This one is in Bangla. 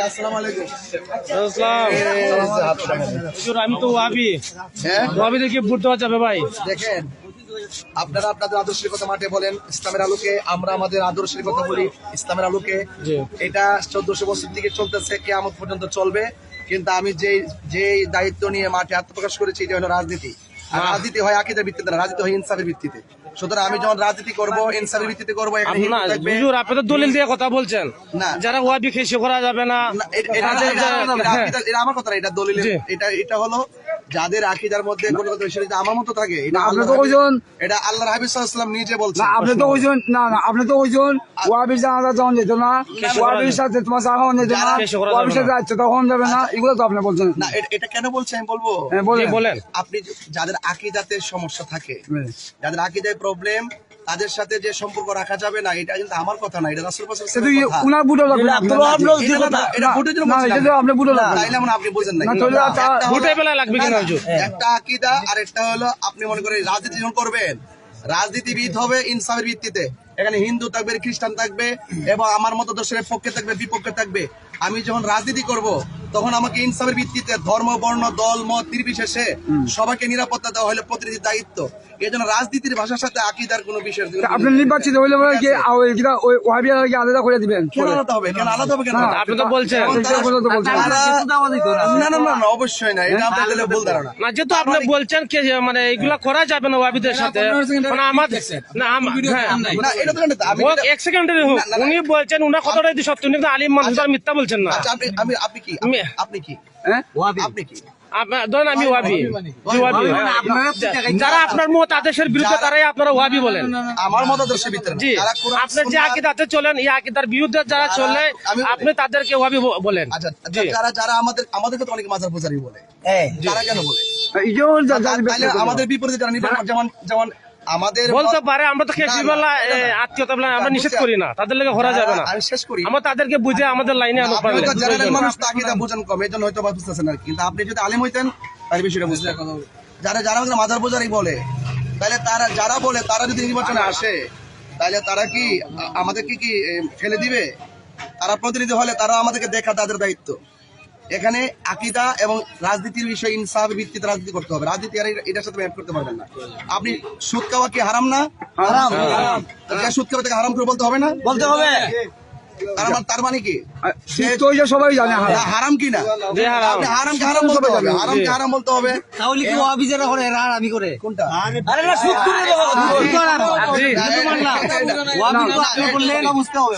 আসসালামু আলাইকুম। আমি তো ওয়াবি ওয়াবি দেখে ভোট দেওয়া যাবে ভাই? দেখেন, আপনারা আপনাদের আদর্শের কথা মাঠে বলেন, ইসলামের আলোকে আমরা আমাদের আদর্শের কথা বলি, ইসলামের আলোকে। এটা 1400 বছর থেকে চলতেছে, কিয়ামত পর্যন্ত চলবে। কিন্তু আমি যে দায়িত্ব নিয়ে মাঠে আত্মপ্রকাশ করেছি, এটা হলো রাজনীতি। আর রাজনীতি হয় আকীদার ভিত্তিতে না, রাজনীতি হয় ইনসাফের ভিত্তিতে। সুতরাং আমি যখন রাজনীতি করবো, ইনসাফের ভিত্তিতে করবো। আপনি তো দলিল দিয়ে কথা বলছেন না, যারা ওয়াবি খেসে করা যাবে না, এটা আমার কথা না, এটা দলিল। এটা হলো যাদের আকীদার মধ্যে কোনো কথা আমার মতো থাকে, এটা আল্লাহর হাবিব সাল্লাল্লাহু আলাইহি ওয়াসাল্লাম নিজে বলছেন। আপনি তো ওইজন না, আপনি তো ওইজন ওয়াবির জানাজা যখন যেত না, ওয়াবির সাথে তোমার চা খাওয়ানো যেত না, ওয়াবির সাথে যাচ্ছে তখন যাবে না, এগুলো তো আপনি বলছেন না। এটা কেন বলছেন আমি বলবো। বলেন। আপনি যাদের আকীদাতে সমস্যা থাকে, যাদের আকীদায় প্রবলেম, তাদের সাথে যে সম্পর্ক রাখা যাবে না, এটা কিন্তু আমার কথা না, এটা রাসূল পাক সাল্লাল্লাহু আলাইহি ওয়াসাল্লাম উনার বুটো লাগবে। এটা বুটের জন্য বলছি না, আপনি বুটো লাগবে তাইলে মনে আপনি বুঝেন না। বুটে বেলা লাগবে কিনা হুজুর? একটা আকীদা আর একটা হলো আপনি মনে করেন রাজনীতি যখন করবেন, রাজনীতিবিদ হবে ইনসাফের ভিত্তিতে। এখানে হিন্দু থাকবে, খ্রিস্টান থাকবে, এবং আমার মতো দর্শকের পক্ষে থাকবে, বিপক্ষে থাকবে। আমি যখন রাজনীতি করব, তখন আমাকে ইনসাফের ভিত্তিতে ধর্ম, বর্ণ, দল, মত নির্বিশেষে সবাইকে নিরাপত্তা দেওয়া হলো প্রতিনিধির দায়িত্ব। এই জন্য রাজনীতির ভাষার সাথে আকীদার কোনো বিষয় আপনি নির্বাচিত হইলে আলাদা করে দিবেন। কেন আলাদা হবে? কেন আলাদা হবে? কেন আপনি তো বলছেন না না না, অবশ্যই না, এটা আপনাদের ভুল ধারণা। না, যেহেতু আপনি বলছেন মানে এগুলা করা যাবে না ওয়াবিদের সাথে, মানে আমাদের না, এটা তো এক সেকেন্ডের উনি বলছেন, উনার কথাটাই সত্য, উনি কিন্তু আলিম মানুষ, আর মিথ্যা বলছেন না। আপনি কি আপনি কি ধরেন আমি ওয়াবি, যারা আপনার মত আদেশের বিরুদ্ধে তারাই আপনারা ওয়াবি বলেন। আমার মত আদর্শের ভিতরে জি, আপনার যে আকীদাতে চলেন, এই আকীদার বিরুদ্ধে যারা চলে, আপনি তাদেরকে ওয়াবি বলেন। আচ্ছা, যারা আমাদেরকে তো অনেক মাজার পূজারি বলে, তারা কেন বলে? আমাদের বিপরীতে যারা যেমন আমাদের বলতে পারে, আমরা তো খেসিবেলা আত্মীয়তা আমরা নিষেধ করি না, তাদের লেগে ঘোরা যাবে না। আমি শেষ করি, আমরা তাদেরকে বুঝে আমাদের লাইনে আনো। মানুষ তো আকীদা বুঝেন কম, এই জন্য হয়তো বুঝতেছেন না। কিন্তু আপনি যদি আলিম হইতেন তাহলে বিষয়টা বুঝতেন। যারা মাজার পূজারি বলে, তাহলে তারা যারা বলে তারা যদি নির্বাচনে আসে, তাহলে তারা কি আমাদেরকে কি ফেলে দিবে? তারা প্রতিনিধি হলে তারা আমাদেরকে দেখা তাদের দায়িত্ব। এখানে আকীদা এবং রাজনীতির বিষয়ে ইনসাফের ভিত্তিতে রাজনীতি করতে হবে। রাজনীতি আর এটার সাথে অ্যাড করতে পারবেন না। আপনি সুদ খাওয়া কি হারাম না? হারাম। সুদ খাওয়া থেকে হারাম করে বলতে হবে না? বলতে হবে। তার মানে কি সবাই জানে হারাম কি না? আপনি হারামকে হারাম বলতে হবে, হারামকে হারাম বলতে হবে। তাহলে কি ওয়াবি যারা করে এরা হারামি করে কোনটা? আরে না, সুদ করে দেবো, ওয়াবি তো আপনি বললেন বুঝতে হবে।